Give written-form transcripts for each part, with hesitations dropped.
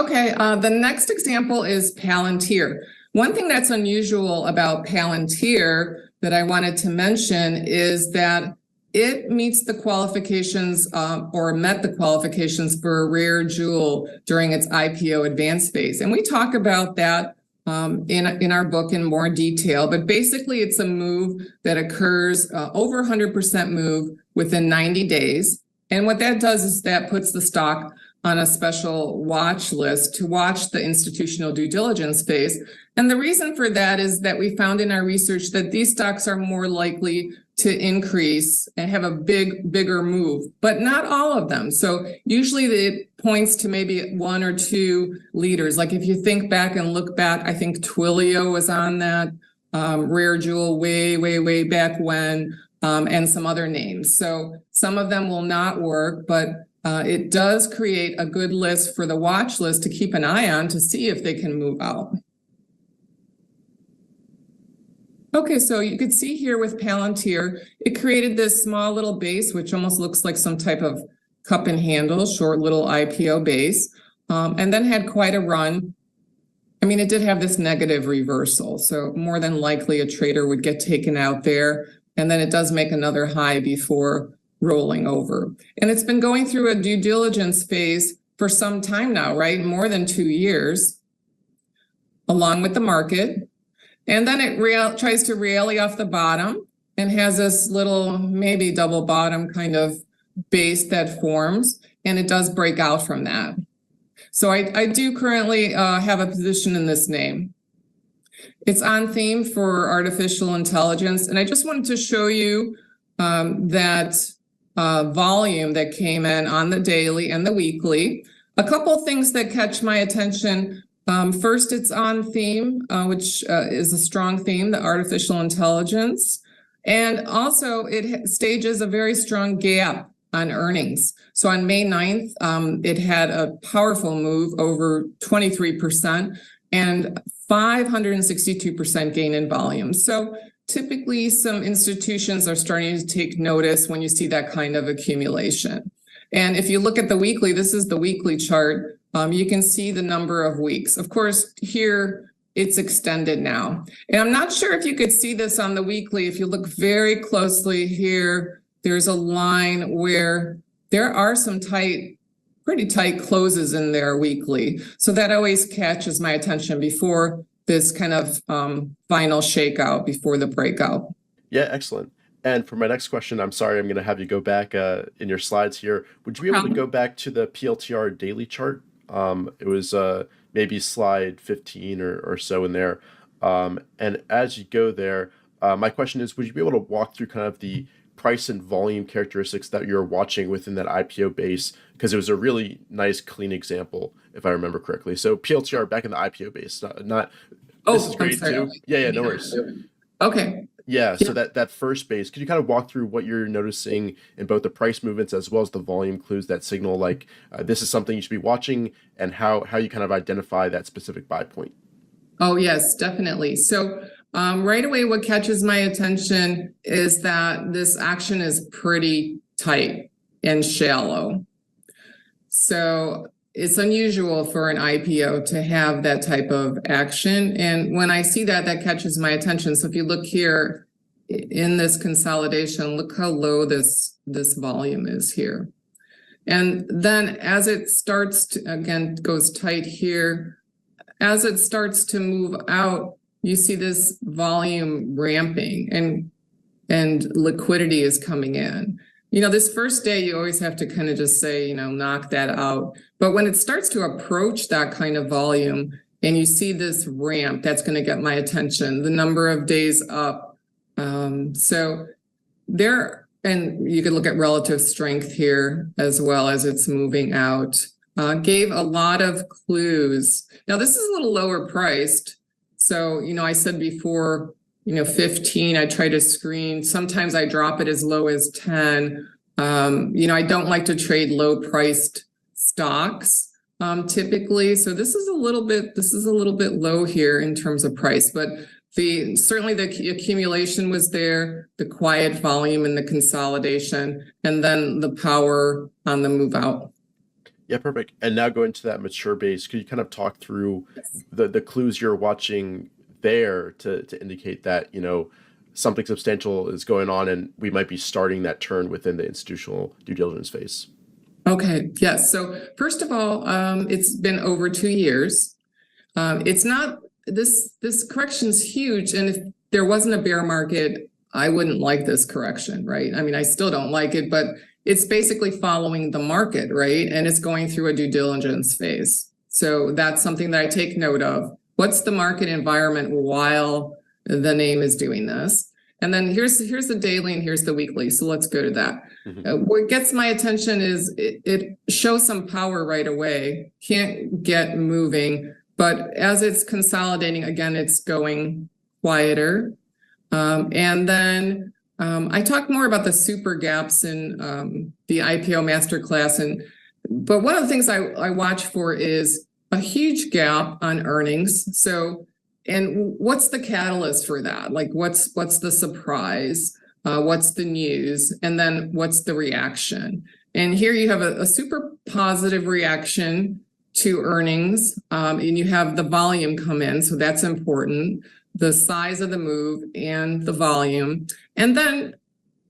Okay, the next example is Palantir. One thing that's unusual about Palantir that I wanted to mention is that it meets the qualifications or met the qualifications for a rare jewel during its IPO advance phase. And we talk about that in our book in more detail, but basically it's a move that occurs over 100% move within 90 days. And what that does is that puts the stock on a special watch list to watch the institutional due diligence phase. And the reason for that is that we found in our research that these stocks are more likely to increase and have a bigger move, but not all of them. So usually it points to maybe one or two leaders. Like if you think back and look back, I think Twilio was on that rare jewel way back when, and some other names. So some of them will not work, but it does create a good list for the watch list to keep an eye on to see if they can move out. Okay, so you could see here with Palantir, it created this small little base, which almost looks like some type of cup and handle, short little IPO base, and then had quite a run. I mean, it did have this negative reversal, so more than likely a trader would get taken out there, and then it does make another high before rolling over. And it's been going through a due diligence phase for some time now, right? More than 2 years, along with the market. And then it tries to rally off the bottom and has this little maybe double bottom kind of base that forms, and it does break out from that. So I do currently have a position in this name. It's on theme for artificial intelligence, and I just wanted to show you that volume that came in on the daily and the weekly. A couple things that catch my attention. First, it's on theme, which is a strong theme, the artificial intelligence. And also, it stages a very strong gap on earnings. So on May 9th, it had a powerful move over 23% and 562% gain in volume. So typically, some institutions are starting to take notice when you see that kind of accumulation. And if you look at the weekly, this is the weekly chart, you can see the number of weeks. Of course, here it's extended now. And I'm not sure if you could see this on the weekly. If you look very closely here, there's a line where there are some pretty tight closes in there weekly. So that always catches my attention before this kind of final shakeout, before the breakout. Yeah, excellent. And for my next question, I'm sorry, I'm going to have you go back in your slides here. Would you be able to go back to the PLTR daily chart? It was maybe slide 15 or so in there. And as you go there, my question is, would you be able to walk through kind of the price and volume characteristics that you're watching within that IPO base? Because it was a really nice, clean example, if I remember correctly. So PLTR back in the IPO base, not this is great too. Yeah, no worries. Okay. Yeah, so that first base, could you kind of walk through what you're noticing in both the price movements as well as the volume clues that signal like this is something you should be watching, and how you kind of identify that specific buy point? Oh, yes, definitely. So right away, what catches my attention is that this action is pretty tight and shallow. So it's unusual for an IPO to have that type of action. And when I see that, that catches my attention. So if you look here in this consolidation, look how low this volume is here. And then as it starts to, again, goes tight here, as it starts to move out, you see this volume ramping and liquidity is coming in. You know, this first day, you always have to kind of just say, knock that out. But when it starts to approach that kind of volume and you see this ramp, that's going to get my attention. The number of days up. So there, and you can look at relative strength here as well as it's moving out. Gave a lot of clues. Now, this is a little lower priced. So, I said before, 15, I try to screen. Sometimes I drop it as low as 10. I don't like to trade low priced stocks typically. So this is a little bit low here in terms of price, but certainly the accumulation was there, the quiet volume and the consolidation, and then the power on the move out. Yeah, perfect. And now go into that mature base. Could you kind of talk through the clues you're watching there to indicate that, something substantial is going on and we might be starting that turn within the institutional due diligence phase? Okay, yes. So first of all, it's been over 2 years. It's not this correction's huge, and if there wasn't a bear market, I wouldn't like this correction, right? I mean, I still don't like it, but it's basically following the market, right? And it's going through a due diligence phase. So that's something that I take note of. What's the market environment while the name is doing this? And then here's the daily and here's the weekly. So let's go to that. What gets my attention is it shows some power right away, can't get moving, but as it's consolidating, again, it's going quieter. And then I talked more about the super gaps in the IPO masterclass. But one of the things I watch for is a huge gap on earnings. So, and what's the catalyst for that? Like what's the surprise? What's the news? And then what's the reaction? And here you have a super positive reaction to earnings, and you have the volume come in. So that's important. The size of the move and the volume. And then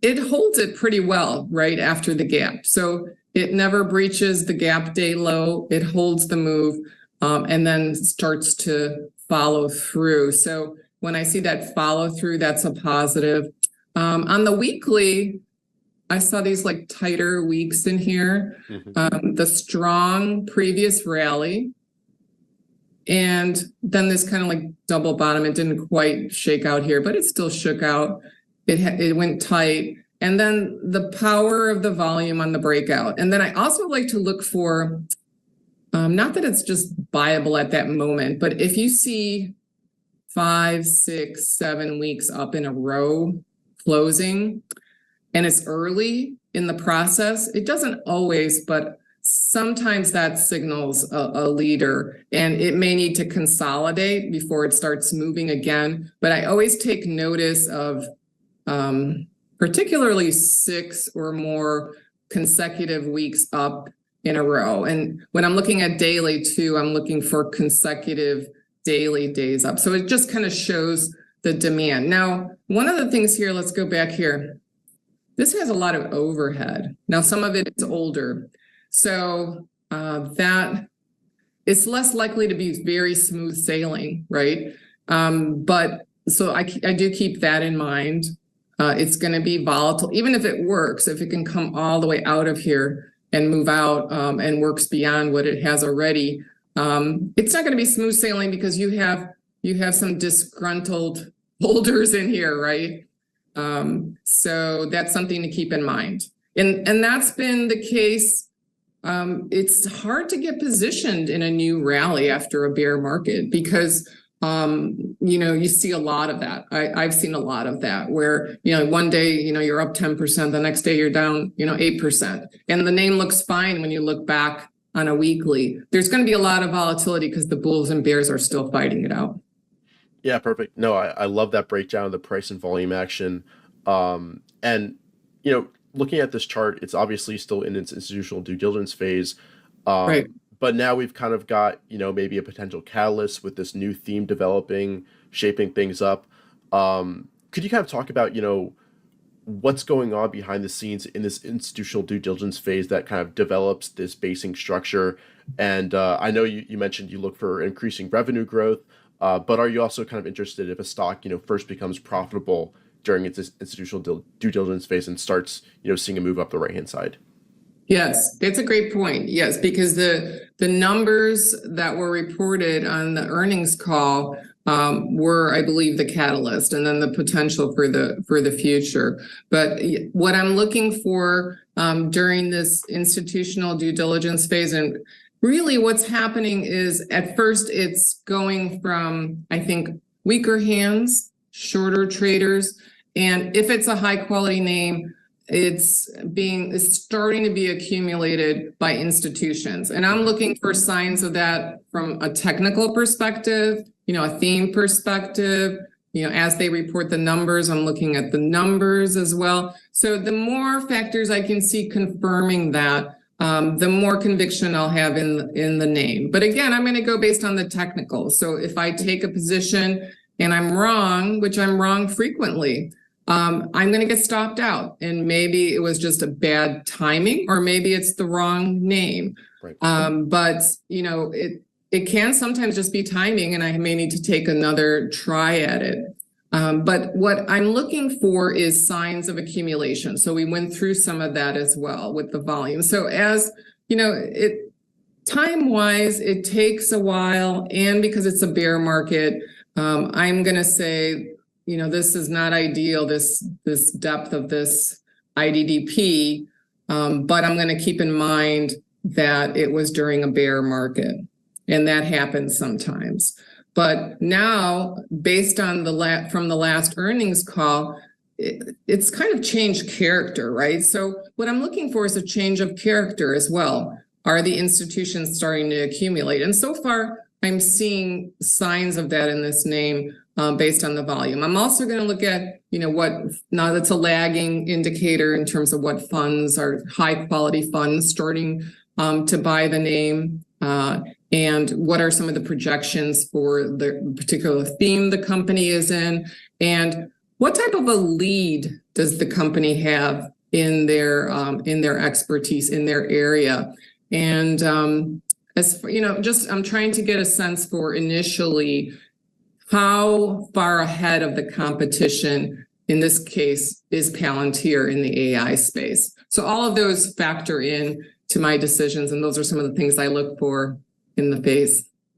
it holds it pretty well right after the gap. So it never breaches the gap day low. It holds the move and then starts to follow through. So when I see that follow through, that's a positive. On the weekly, I saw these like tighter weeks in here. The strong previous rally. And then this kind of like double bottom. It didn't quite shake out here, but it still shook out. It went tight. And then the power of the volume on the breakout. And then I also like to look for, not that it's just buyable at that moment, but if you see 5, 6, 7 weeks up in a row closing, and it's early in the process, it doesn't always, but sometimes that signals a leader, and it may need to consolidate before it starts moving again. But I always take notice of particularly 6 or more consecutive weeks up in a row. And when I'm looking at daily too, I'm looking for consecutive daily days up. So it just kind of shows the demand. Now, one of the things here, let's go back here. This has a lot of overhead. Now, some of it is older. So that it's less likely to be very smooth sailing, right? But so I do keep that in mind. It's going to be volatile, even if it works, if it can come all the way out of here and move out and works beyond what it has already. It's not going to be smooth sailing because you have some disgruntled holders in here, right? So that's something to keep in mind. And that's been the case. It's hard to get positioned in a new rally after a bear market because, you see a lot of that. I've seen a lot of that where, one day, you're up 10%, the next day you're down, 8%. And the name looks fine when you look back on a weekly. There's going to be a lot of volatility because the bulls and bears are still fighting it out. Yeah, perfect. No, I love that breakdown of the price and volume action. And, looking at this chart, it's obviously still in its institutional due diligence phase. Right. But now we've kind of got, maybe a potential catalyst with this new theme developing, shaping things up. Could you kind of talk about, what's going on behind the scenes in this institutional due diligence phase that kind of develops this basing structure? And I know you mentioned you look for increasing revenue growth, but are you also kind of interested if a stock, first becomes profitable during its institutional due diligence phase and starts, seeing a move up the right-hand side? Yes, it's a great point. Yes, because the numbers that were reported on the earnings call were, I believe, the catalyst, and then the potential for the future. But what I'm looking for during this institutional due diligence phase, and really what's happening is at first it's going from, I think, weaker hands, shorter traders, and if it's a high quality name, it's starting to be accumulated by institutions. And I'm looking for signs of that from a technical perspective, a theme perspective, as they report the numbers, I'm looking at the numbers as well. So the more factors I can see confirming that, the more conviction I'll have in the name. But again, I'm going to go based on the technical. So if I take a position and I'm wrong, which I'm wrong frequently, I'm going to get stopped out. And maybe it was just a bad timing, or maybe it's the wrong name. Right. But you know, it can sometimes just be timing, and I may need to take another try at it. But what I'm looking for is signs of accumulation. So we went through some of that as well with the volume. So as you know, time-wise, it takes a while, and because it's a bear market, I'm going to say, you know, this is not ideal, this depth of this IDDP, but I'm going to keep in mind that it was during a bear market, and that happens sometimes. But now, based on from the last earnings call, it's kind of changed character, right? So what I'm looking for is a change of character as well. Are the institutions starting to accumulate? And so far, I'm seeing signs of that in this name based on the volume. I'm also going to look at, you know, now that's a lagging indicator in terms of what funds are high quality funds starting to buy the name. And what are some of the projections for the particular theme the company is in? And what type of a lead does the company have in their expertise, in their area? And as you know, I'm trying to get a sense for initially how far ahead of the competition, in this case, is Palantir in the AI space. So all of those factor in to my decisions, and those are some of the things I look for in the phase.